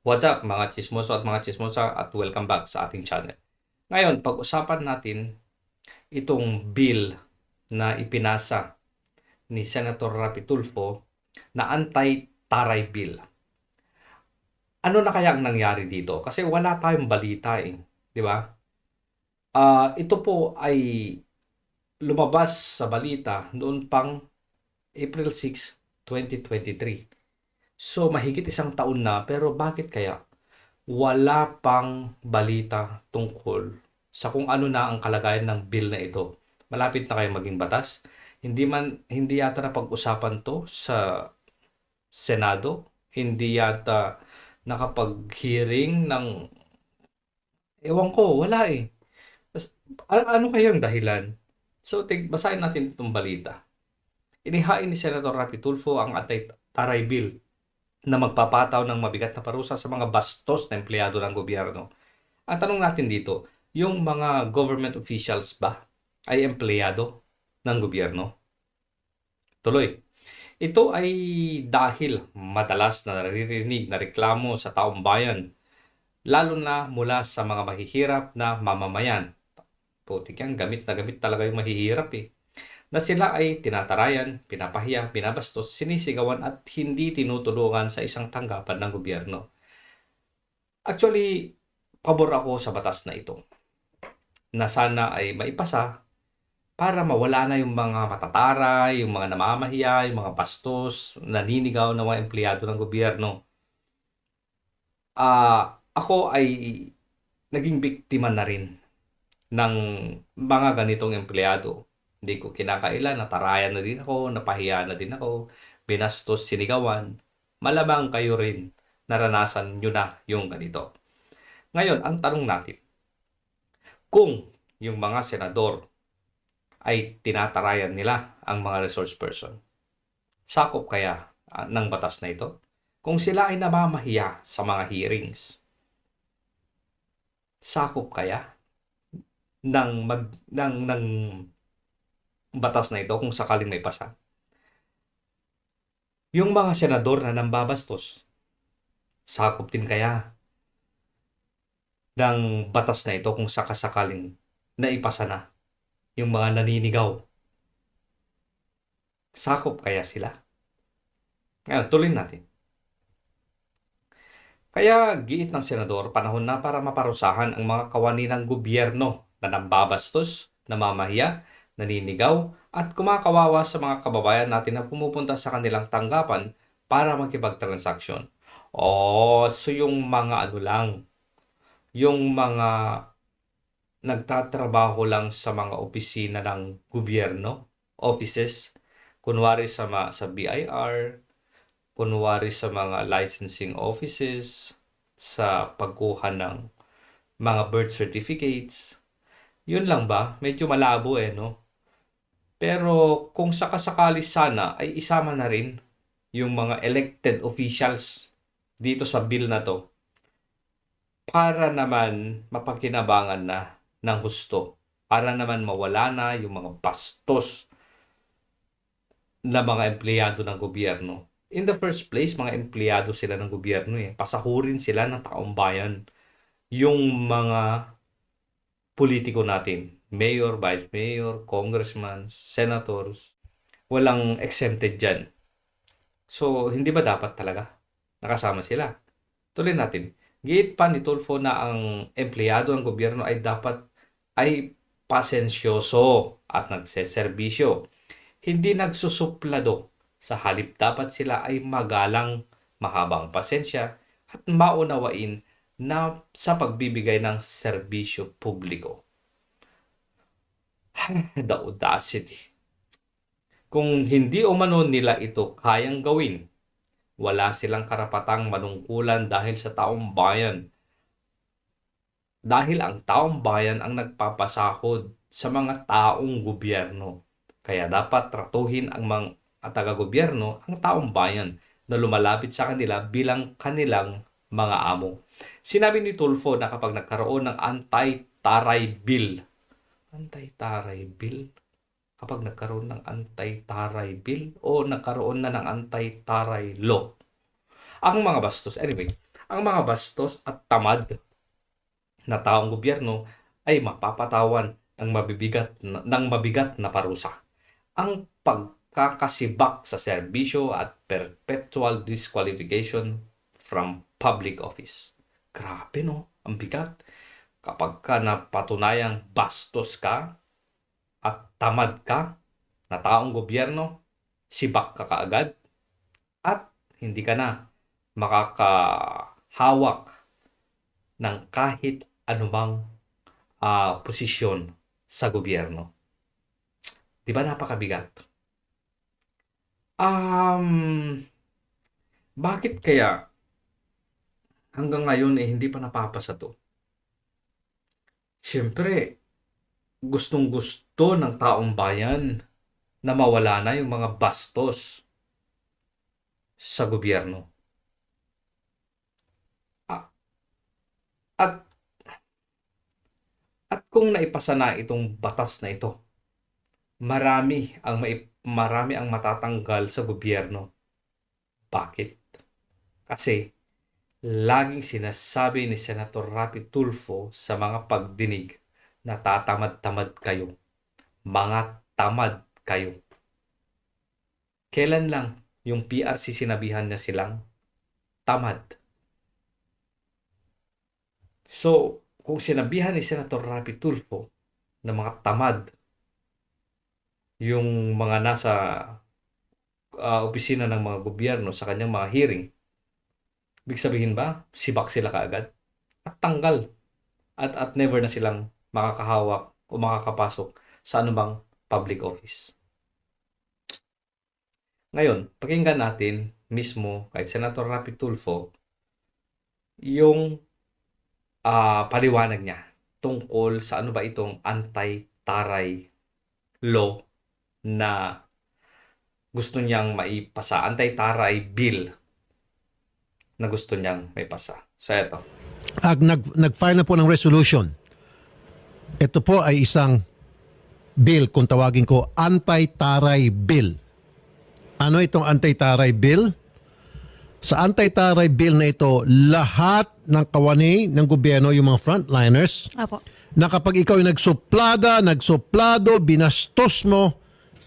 What's up mga chismoso at mga chismosa at welcome back sa ating channel. Ngayon, pag-usapan natin itong bill na ipinasa ni Senator Rapi Tulfo na anti-taray bill. Ano na kaya ang nangyari dito? Kasi wala tayong balita eh, di ba? Ito po ay lumabas sa balita noon pang April 6, 2023. So mahigit isang taon na pero bakit kaya wala pang balita tungkol sa kung ano na ang kalagayan ng bill na ito? Malapit na kayo maging batas. Hindi yata na pag-usapan to sa Senado. Hindi yata nakapag-hearing ng ewan ko, wala eh. Ano kayang dahilan? So, basahin natin itong balita. Inihain ni Senator Rapi Tulfo ang anti-taray bill na magpapataw ng mabigat na parusa sa mga bastos na empleyado ng gobyerno. Ang tanong natin dito, yung mga government officials ba ay empleyado ng gobyerno? Tuloy. Ito ay dahil madalas na naririnig na reklamo sa taong bayan, lalo na mula sa mga mahihirap na mamamayan. Putik yan, gamit na gamit talaga yung mahihirap eh. Na sila ay tinatarayan, pinapahiya, binabastos, sinisigawan at hindi tinutulungan sa isang tanggapan ng gobyerno. Actually, pabor ako sa batas na ito na sana ay maipasa para mawala na yung mga matataray, yung mga namamahiya, yung mga bastos, naninigaw ng mga empleyado ng gobyerno. Ako ay naging biktima na rin ng mga ganitong empleyado. Hindi ko kinakailan, natarayan na din ako, napahiya na din ako, binastos, sinigawan. Malamang kayo rin, naranasan nyo na yung ganito. Ngayon, ang tanong natin, kung yung mga senador ay tinatarayan nila ang mga resource person, sakop kaya ng batas na ito? Kung sila ay namamahiya sa mga hearings, sakop kaya ng batas na ito kung sakaling may pasa? Yung mga senador na nambabastos, sakop din kaya ng batas na ito kung sakasakaling naipasa na? Yung mga naninigaw, sakop kaya sila? Ngayon, tuloy natin. Kaya giit ng senador, panahon na para maparusahan ang mga kawani ng gobyerno na nambabastos, namamahiya, naninigaw, at kumakawawa sa mga kababayan natin na pumupunta sa kanilang tanggapan para makipagtransaksyon. So yung mga ano lang, yung mga nagtatrabaho lang sa mga opisina ng gobyerno, offices, kunwari sa BIR, kunwari sa mga licensing offices, sa pagkuha ng mga birth certificates. Yun lang ba? Medyo malabo no? Pero kung sakasakali sana ay isama na rin yung mga elected officials dito sa bill na to para naman mapakinabangan na ng husto. Para naman mawala na yung mga bastos na mga empleyado ng gobyerno. In the first place, mga empleyado sila ng gobyerno eh. Pasahurin sila ng taong bayan. Yung mga politiko natin, mayor, vice mayor, congressman, senators, walang exempted dyan. So, hindi ba dapat talaga nakasama sila? Tuloy natin. Giit pa ni Tulfo na ang empleyado ng gobyerno ay dapat ay pasensyoso at nagseserbisyo. Hindi nagsusuplado. Sa halip dapat sila ay magalang, mahabang pasensya at maunawain na sa pagbibigay ng serbisyo publiko. The audacity. Kung hindi umano nila ito kayang gawin, wala silang karapatang manungkulan dahil sa taong bayan. Dahil ang taong bayan ang nagpapasahod sa mga taong gobyerno. Kaya dapat tratuhin ang mga taga-gobyerno ang taong bayan na lumalapit sa kanila bilang kanilang mga amo. Sinabi ni Tulfo na kapag nagkaroon ng anti-taray bill, anti-taray bill? Kapag nagkaroon ng anti-taray bill o nagkaroon na ng anti-taray law, ang mga bastos, anyway, Ang mga bastos at tamad na taong gobyerno ay mapapatawan ng mabigat na parusa. Ang pagkakasibak sa serbisyo at perpetual disqualification from public office. Grabe no, ang bigat. Kapag ka napatunayang bastos ka at tamad ka na taong gobyerno, sibak ka kaagad at hindi ka na makakahawak ng kahit anumang posisyon sa gobyerno. Di ba napakabigat? Bakit kaya hanggang ngayon hindi pa napapasa to? Siyempre, gustong-gusto ng taong bayan na mawala na yung mga bastos sa gobyerno. At at kung naipasa na itong batas na ito, marami ang matatanggal sa gobyerno. Bakit? Kasi laging sinasabi ni Senator Rapi Tulfo sa mga pagdinig na tatamad-tamad kayo. Mga tamad kayo. Kailan lang yung PRC sinabihan niya silang tamad? So, kung sinabihan ni Senator Rapi Tulfo na mga tamad yung mga nasa opisina ng mga gobyerno sa kanyang mga hearing, ibig sabihin ba, sibak sila kaagad at tanggal at never na silang makakahawak o makakapasok sa anumang public office. Ngayon, pakinggan natin mismo kay Senator Rapi Tulfo yung paliwanag niya tungkol sa ano ba itong anti-taray law na gusto niyang maipasa, anti-taray bill na gusto niyang maipasa. So, ito. Nag-file na po ng resolution. Ito po ay isang bill, kung tawagin ko, anti-taray bill. Ano itong anti-taray bill? Sa anti-taray bill na ito, lahat ng kawani ng gobyerno, yung mga frontliners, Apo. na kapag ikaw ay nagsuplado, binastos mo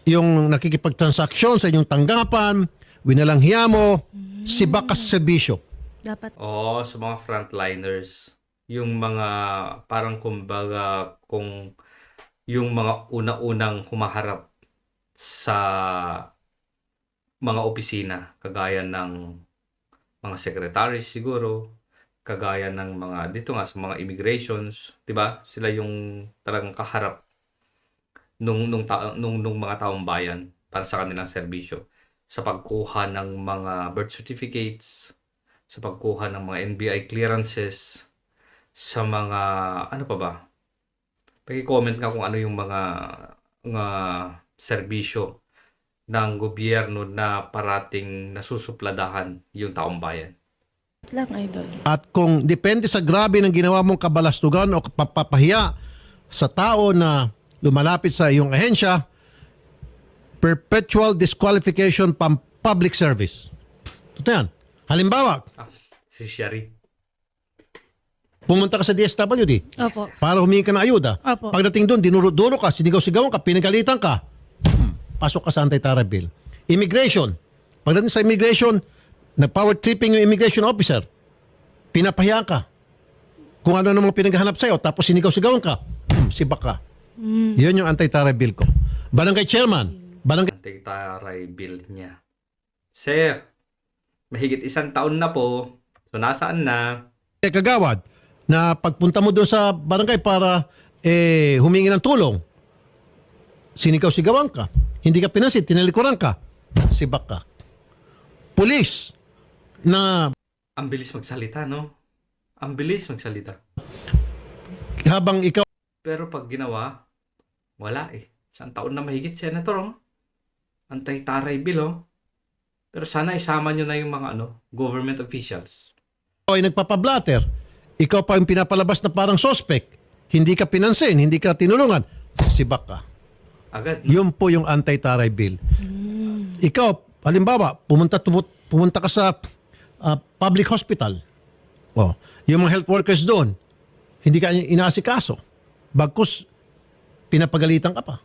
yung nakikipagtransaksyon sa inyong tanggapan, winalanghiya mo, sibak ka sa serbisyo. Dapat. Oo, sa mga frontliners, yung mga parang kumbaga kung yung mga una-unang humaharap sa mga opisina, kagaya ng mga secretaries siguro, kagaya ng mga dito nga sa mga immigrations, 'di ba? Sila yung talagang kaharap nung mga taong bayan para sa kanilang serbisyo sa pagkuha ng mga birth certificates, sa pagkuha ng mga NBI clearances, sa mga ano pa ba? Paki-comment nga kung ano yung mga serbisyo ng gobyerno na parating nasusupladahan yung taong bayan. Lang, idol. At kung depende sa grabe ng ginawa mong kabalastugan o papahiya sa tao na lumalapit sa iyong ahensya, perpetual disqualification from public service. Totoo yan. Halimbawa, Si Shari. pumunta ka sa DSWD Opo. para humingi ka ng ayuda. Opo. Pagdating doon, dinuro-duro ka, sinigaw-sigawan ka, pinagalitan ka, pasok ka sa anti-taray bill. Immigration. Pagdating sa immigration, nag-power tripping yung immigration officer. Pinapahiya ka. Kung ano namang pinaghahanap sa'yo, tapos sinigaw-sigawan ka, sibak ka. Yun yung anti-taray bill ko. Barangay chairman. Barangay Anti-taray bill niya. Sir, mahigit 1 taon na po. So, nasaan na? kagawad na pagpunta mo doon sa barangay para humingi ng tulong, sinigaw-sigawan ka. Hindi ka pinasid, tinalikuran ka. Sibak ka. Pulis na Ang bilis magsalita, no? Ang bilis magsalita. habang ikaw Pero pag ginawa, wala eh. 1 taon na mahigit, Senator, oh. Anti-taray bill, oh. Pero sana isama nyo na yung mga government officials. ay nagpapablatter, ikaw pa yung pinapalabas na parang suspect, hindi ka pinansin, hindi ka tinulungan, sibak ka. Agad. Yun po yung anti-taray bill. Ikaw, halimbawa, pumunta ka sa public hospital. Oh, yung mga health workers doon, hindi ka inaasikaso. Bagkus, pinapagalitan ka pa.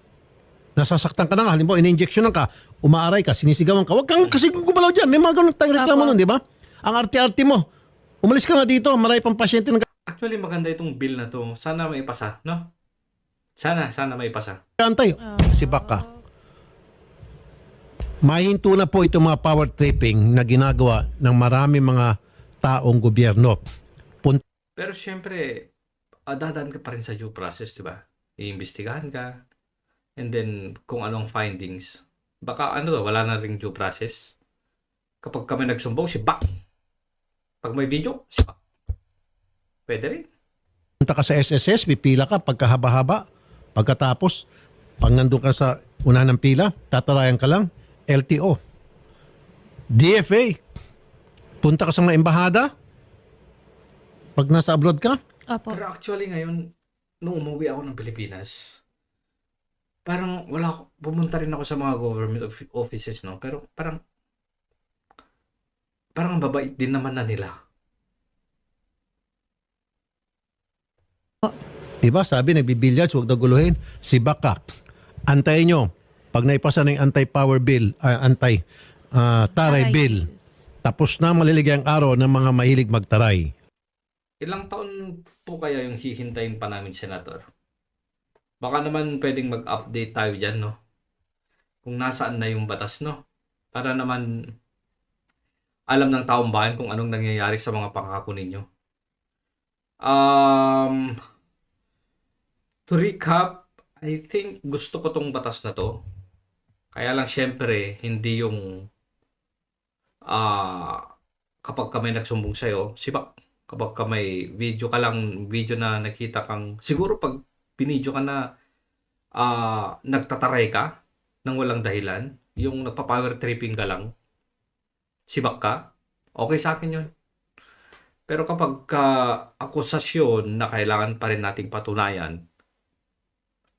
Nasasaktan ka na nga. Halimbawa, in-injectionan ka, umaaray ka, sinisigawan ka. Huwag kang kasi gumalaw dyan. May mga ganun tayong reklamo Apo. nun, di ba? Ang arte-arte mo. Umalis ka na dito. Marami pang pasyente na Actually, maganda itong bill na to. Sana may ipasa, no? Sana may ipasa. kantay. Si Baka. Mahinto na po itong mga power tripping na ginagawa ng marami mga taong gobyerno. Pero syempre, dadaan ka pa rin sa due process, di ba? Iimbestigahan ka. And then, kung anong findings. Baka wala na ring due process. Kapag kami nagsumbong, si Bak. Pag may video, si Bak. Pwede rin. Punta ka sa SSS, pipila ka pagkahaba-haba. Pagkatapos, pag nandun ka sa unahan ng pila, tatarayan ka lang, LTO. DFA, punta ka sa mga embahada. Pag nasa abroad ka, Opo. Pero actually ngayon, nung umuwi ako ng Pilipinas, parang pumunta rin ako sa mga government offices, no? Pero parang ang babait din naman na nila. diba sabi, nagbibilyards, huwag daw guluhin. Si Bakak, antayin nyo. Pag naipasa na yung anti-power bill, taray Taray. bill, tapos na maliligay ang araw ng mga mahilig magtaray. Ilang taon po kaya yung hihintayin pa namin, Senator? Baka naman pwedeng mag-update tayo dyan, no? Kung nasaan na yung batas, no? Para naman alam ng taong bayan kung anong nangyayari sa mga pangako ninyo. To recap, I think gusto ko tong batas na to. Kaya lang syempre, hindi yung kapag ka may nagsumbong sa'yo, sibak. Kapag ka may video na nakita kang, siguro pag binidyo ka na nagtataray ka ng walang dahilan, yung nagpa-power tripping ka lang, sibak ka, okay sa akin yun. Pero kapag akusasyon na kailangan pa rin nating patunayan,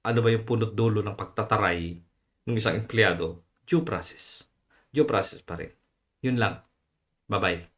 ano ba yung punot dulo ng pagtataray ng isang empleyado? Due process. Due process pa rin. Yun lang. Bye-bye.